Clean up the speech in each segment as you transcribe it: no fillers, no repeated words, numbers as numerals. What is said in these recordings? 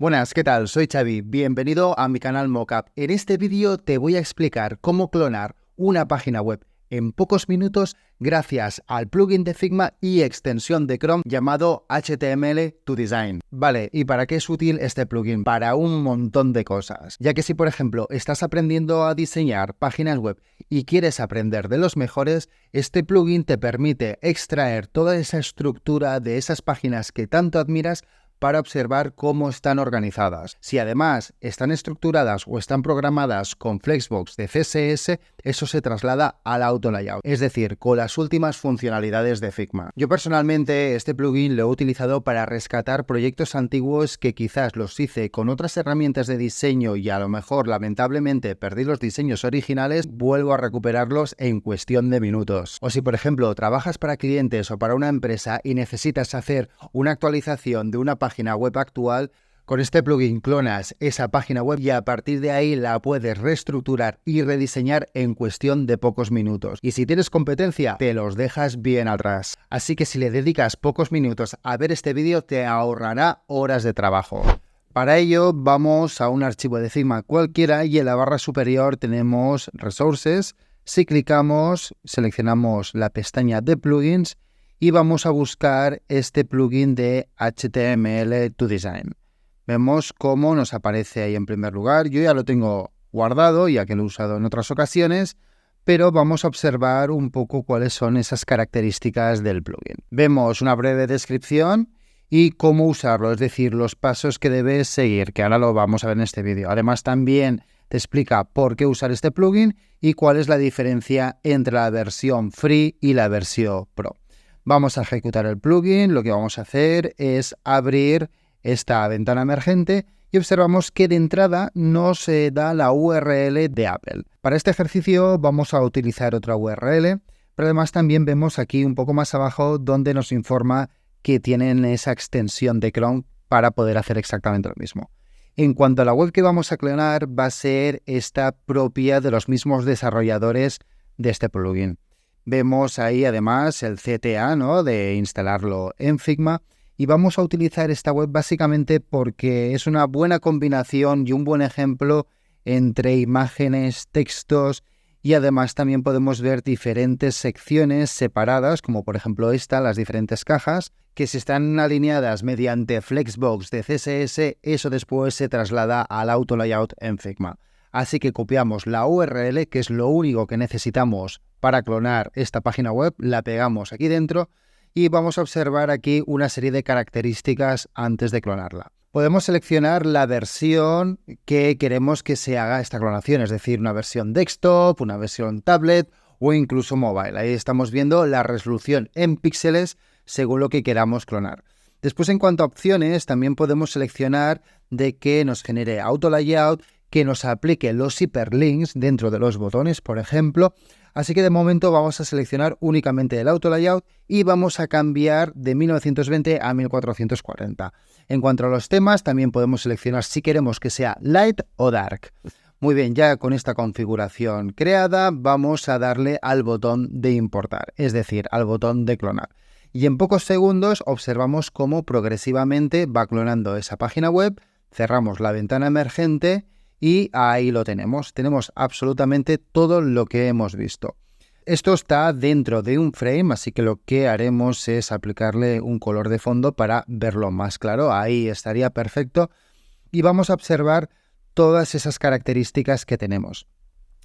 Buenas, ¿qué tal? Soy Xavi, bienvenido a mi canal Mockup. En este vídeo te voy a explicar cómo clonar una página web en pocos minutos gracias al plugin de Figma y extensión de Chrome llamado HTML2Design. Vale, ¿y para qué es útil este plugin? Para un montón de cosas. Ya que si, por ejemplo, estás aprendiendo a diseñar páginas web y quieres aprender de los mejores, este plugin te permite extraer toda esa estructura de esas páginas que tanto admiras para observar cómo están organizadas. Si además están estructuradas o están programadas con Flexbox de CSS, eso se traslada al auto layout, es decir, con las últimas funcionalidades de Figma. Yo personalmente este plugin lo he utilizado para rescatar proyectos antiguos que quizás los hice con otras herramientas de diseño y a lo mejor lamentablemente perdí los diseños originales, vuelvo a recuperarlos en cuestión de minutos. O si por ejemplo trabajas para clientes o para una empresa y necesitas hacer una actualización de una página web actual, con este plugin clonas esa página web y a partir de ahí la puedes reestructurar y rediseñar en cuestión de pocos minutos. Y si tienes competencia, te los dejas bien atrás. Así que si le dedicas pocos minutos a ver este vídeo, te ahorrará horas de trabajo. Para ello vamos a un archivo de Figma cualquiera y en la barra superior tenemos Resources. Si clicamos, seleccionamos la pestaña de plugins y vamos a buscar este plugin de HTML2Design. Vemos cómo nos aparece ahí en primer lugar. Yo ya lo tengo guardado, ya que lo he usado en otras ocasiones, pero vamos a observar un poco cuáles son esas características del plugin. Vemos una breve descripción y cómo usarlo, es decir, los pasos que debes seguir, que ahora lo vamos a ver en este vídeo. Además, también te explica por qué usar este plugin y cuál es la diferencia entre la versión free y la versión pro. Vamos a ejecutar el plugin. Lo que vamos a hacer es abrir esta ventana emergente y observamos que de entrada nos da la URL de Apple. Para este ejercicio vamos a utilizar otra URL, pero además también vemos aquí un poco más abajo donde nos informa que tienen esa extensión de Chrome para poder hacer exactamente lo mismo. En cuanto a la web que vamos a clonar, va a ser esta propia de los mismos desarrolladores de este plugin. Vemos ahí además el CTA, ¿no?, de instalarlo en Figma, y vamos a utilizar esta web básicamente porque es una buena combinación y un buen ejemplo entre imágenes, textos, y además también podemos ver diferentes secciones separadas, como por ejemplo esta, las diferentes cajas, que si están alineadas mediante Flexbox de CSS, eso después se traslada al auto layout en Figma. Así que copiamos la URL, que es lo único que necesitamos para clonar esta página web, la pegamos aquí dentro y vamos a observar aquí una serie de características antes de clonarla. Podemos seleccionar la versión que queremos que se haga esta clonación, es decir, una versión desktop, una versión tablet o incluso mobile. Ahí estamos viendo la resolución en píxeles según lo que queramos clonar. Después, en cuanto a opciones, también podemos seleccionar de que nos genere auto layout, que nos aplique los hiperlinks dentro de los botones, por ejemplo. Así que de momento vamos a seleccionar únicamente el auto layout y vamos a cambiar de 1920 a 1440. En cuanto a los temas, también podemos seleccionar si queremos que sea light o dark. Muy bien, ya con esta configuración creada, vamos a darle al botón de importar, es decir, al botón de clonar. Y en pocos segundos observamos cómo progresivamente va clonando esa página web, cerramos la ventana emergente y ahí lo tenemos. Tenemos absolutamente todo lo que hemos visto. Esto está dentro de un frame, así que lo que haremos es aplicarle un color de fondo para verlo más claro. Ahí estaría perfecto. Y vamos a observar todas esas características que tenemos.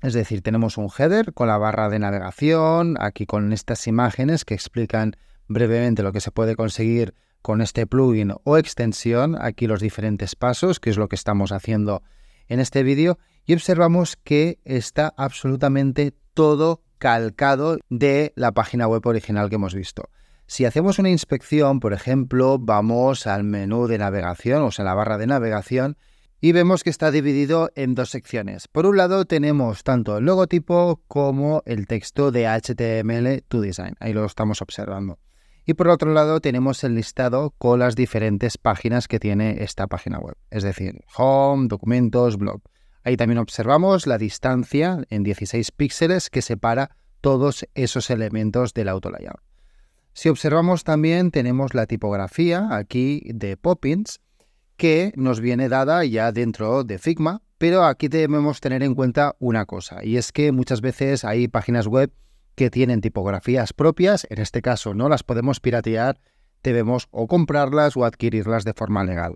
Es decir, tenemos un header con la barra de navegación, aquí con estas imágenes que explican brevemente lo que se puede conseguir con este plugin o extensión. Aquí los diferentes pasos, que es lo que estamos haciendo en este vídeo, y observamos que está absolutamente todo calcado de la página web original que hemos visto. Si hacemos una inspección, por ejemplo, vamos al menú de navegación, o sea, la barra de navegación, y vemos que está dividido en dos secciones. Por un lado tenemos tanto el logotipo como el texto de HTML2Design, ahí lo estamos observando. Y por otro lado tenemos el listado con las diferentes páginas que tiene esta página web, es decir, Home, Documentos, Blog. Ahí también observamos la distancia en 16 píxeles que separa todos esos elementos del auto layout. Si observamos también tenemos la tipografía aquí de Poppins, que nos viene dada ya dentro de Figma, pero aquí debemos tener en cuenta una cosa, y es que muchas veces hay páginas web que tienen tipografías propias, en este caso no las podemos piratear, debemos o comprarlas o adquirirlas de forma legal.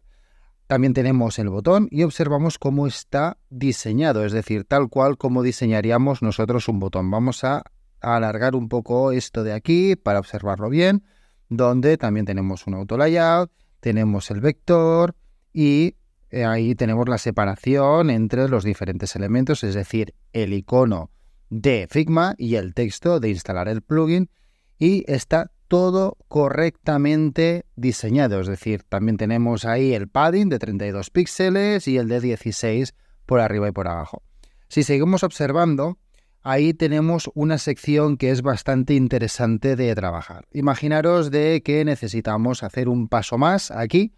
También tenemos el botón y observamos cómo está diseñado, es decir, tal cual como diseñaríamos nosotros un botón. Vamos a alargar un poco esto de aquí para observarlo bien, donde también tenemos un auto layout, tenemos el vector y ahí tenemos la separación entre los diferentes elementos, es decir, el icono de Figma y el texto de instalar el plugin, y está todo correctamente diseñado, es decir, también tenemos ahí el padding de 32 píxeles y el de 16 por arriba y por abajo. Si seguimos observando, ahí tenemos una sección que es bastante interesante de trabajar. Imaginaros de que necesitamos hacer un paso más aquí,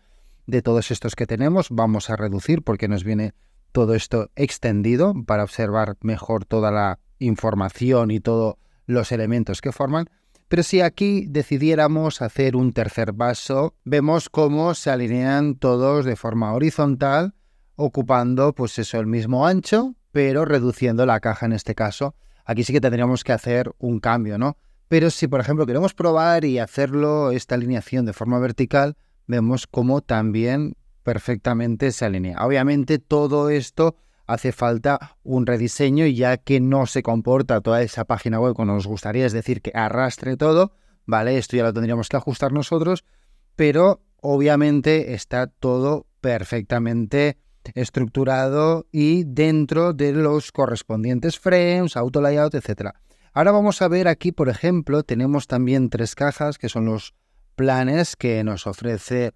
de todos estos que tenemos, vamos a reducir porque nos viene todo esto extendido para observar mejor toda la información y todos los elementos que forman. Pero si aquí decidiéramos hacer un tercer paso, vemos cómo se alinean todos de forma horizontal, ocupando pues eso, el mismo ancho, pero reduciendo la caja en este caso. Aquí sí que tendríamos que hacer un cambio, ¿no? Pero si, por ejemplo, queremos probar y hacerlo, esta alineación de forma vertical, vemos cómo también perfectamente se alinea. Obviamente todo esto hace falta un rediseño, ya que no se comporta toda esa página web como nos gustaría, es decir, que arrastre todo, ¿vale? Esto ya lo tendríamos que ajustar nosotros, pero obviamente está todo perfectamente estructurado y dentro de los correspondientes frames, auto layout, etc. Ahora vamos a ver aquí, por ejemplo, tenemos también 3 cajas que son los planes que nos ofrece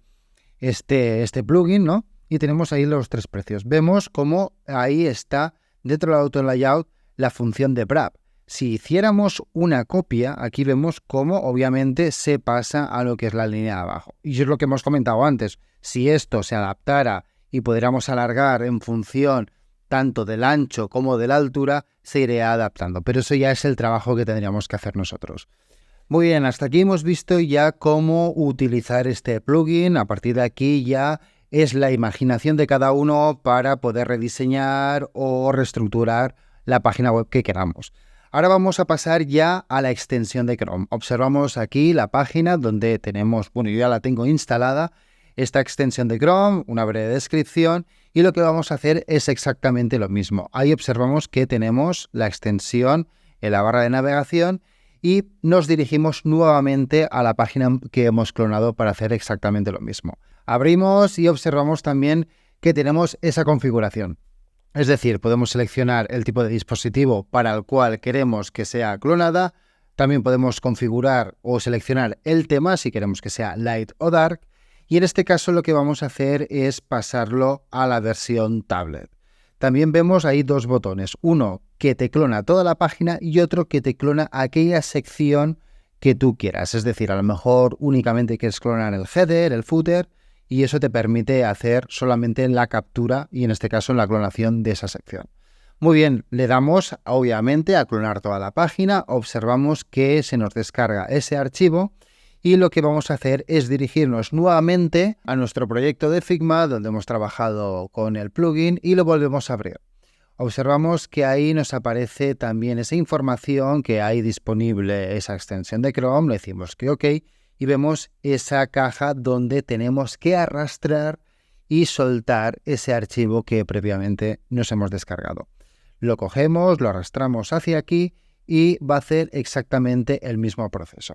este plugin, ¿no? Y tenemos ahí los 3 precios. Vemos cómo ahí está dentro del auto layout la función de wrap. Si hiciéramos una copia, aquí vemos cómo obviamente se pasa a lo que es la línea de abajo. Y es lo que hemos comentado antes. Si esto se adaptara y pudiéramos alargar en función tanto del ancho como de la altura, se iría adaptando. Pero eso ya es el trabajo que tendríamos que hacer nosotros. Muy bien, hasta aquí hemos visto ya cómo utilizar este plugin. A partir de aquí ya es la imaginación de cada uno para poder rediseñar o reestructurar la página web que queramos. Ahora vamos a pasar ya a la extensión de Chrome. Observamos aquí la página donde tenemos, bueno, yo ya la tengo instalada, esta extensión de Chrome, una breve descripción, y lo que vamos a hacer es exactamente lo mismo. Ahí observamos que tenemos la extensión en la barra de navegación y nos dirigimos nuevamente a la página que hemos clonado para hacer exactamente lo mismo. Abrimos y observamos también que tenemos esa configuración. Es decir, podemos seleccionar el tipo de dispositivo para el cual queremos que sea clonada. También podemos configurar o seleccionar el tema si queremos que sea light o dark. Y en este caso lo que vamos a hacer es pasarlo a la versión tablet. También vemos ahí 2 botones. Uno que te clona toda la página y otro que te clona aquella sección que tú quieras. Es decir, a lo mejor únicamente quieres clonar el header, el footer, y eso te permite hacer solamente la captura y en este caso la clonación de esa sección. Muy bien, le damos obviamente a clonar toda la página, observamos que se nos descarga ese archivo y lo que vamos a hacer es dirigirnos nuevamente a nuestro proyecto de Figma donde hemos trabajado con el plugin y lo volvemos a abrir. Observamos que ahí nos aparece también esa información que hay disponible, esa extensión de Chrome, le decimos que OK y vemos esa caja donde tenemos que arrastrar y soltar ese archivo que previamente nos hemos descargado. Lo cogemos, lo arrastramos hacia aquí y va a hacer exactamente el mismo proceso.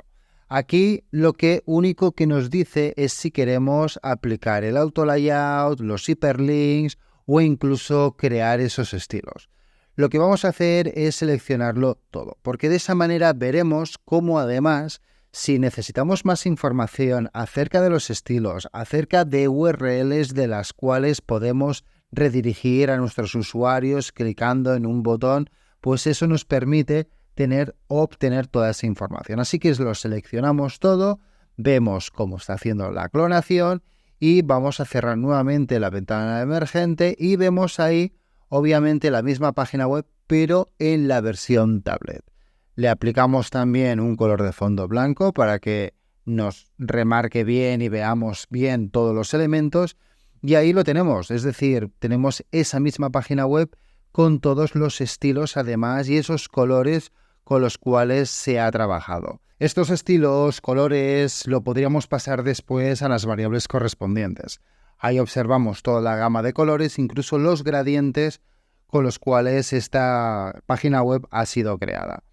Aquí lo único que nos dice es si queremos aplicar el auto layout, los hiperlinks o incluso crear esos estilos. Lo que vamos a hacer es seleccionarlo todo, porque de esa manera veremos cómo además, si necesitamos más información acerca de los estilos, acerca de URLs de las cuales podemos redirigir a nuestros usuarios clicando en un botón, pues eso nos permite obtener toda esa información. Así que lo seleccionamos todo, vemos cómo está haciendo la clonación y vamos a cerrar nuevamente la ventana emergente y vemos ahí obviamente la misma página web pero en la versión tablet. Le aplicamos también un color de fondo blanco para que nos remarque bien y veamos bien todos los elementos Y ahí lo tenemos, es decir, tenemos esa misma página web con todos los estilos además y esos colores con los cuales se ha trabajado. Estos estilos, colores, lo podríamos pasar después a las variables correspondientes. Ahí observamos toda la gama de colores, incluso los gradientes con los cuales esta página web ha sido creada.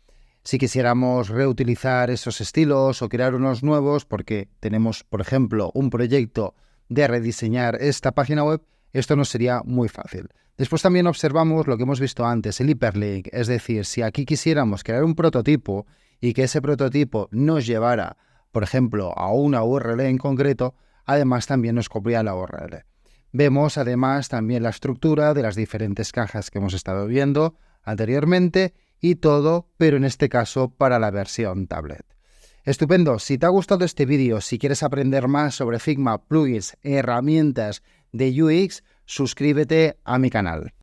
Si quisiéramos reutilizar esos estilos o crear unos nuevos, porque tenemos, por ejemplo, un proyecto de rediseñar esta página web, esto nos sería muy fácil. Después también observamos lo que hemos visto antes, el hiperlink, es decir, si aquí quisiéramos crear un prototipo y que ese prototipo nos llevara, por ejemplo, a una URL en concreto, además también nos copia la URL. Vemos además también la estructura de las diferentes cajas que hemos estado viendo anteriormente y todo, pero en este caso para la versión tablet. Estupendo, si te ha gustado este vídeo, si quieres aprender más sobre Figma, plugins, herramientas de UX, suscríbete a mi canal.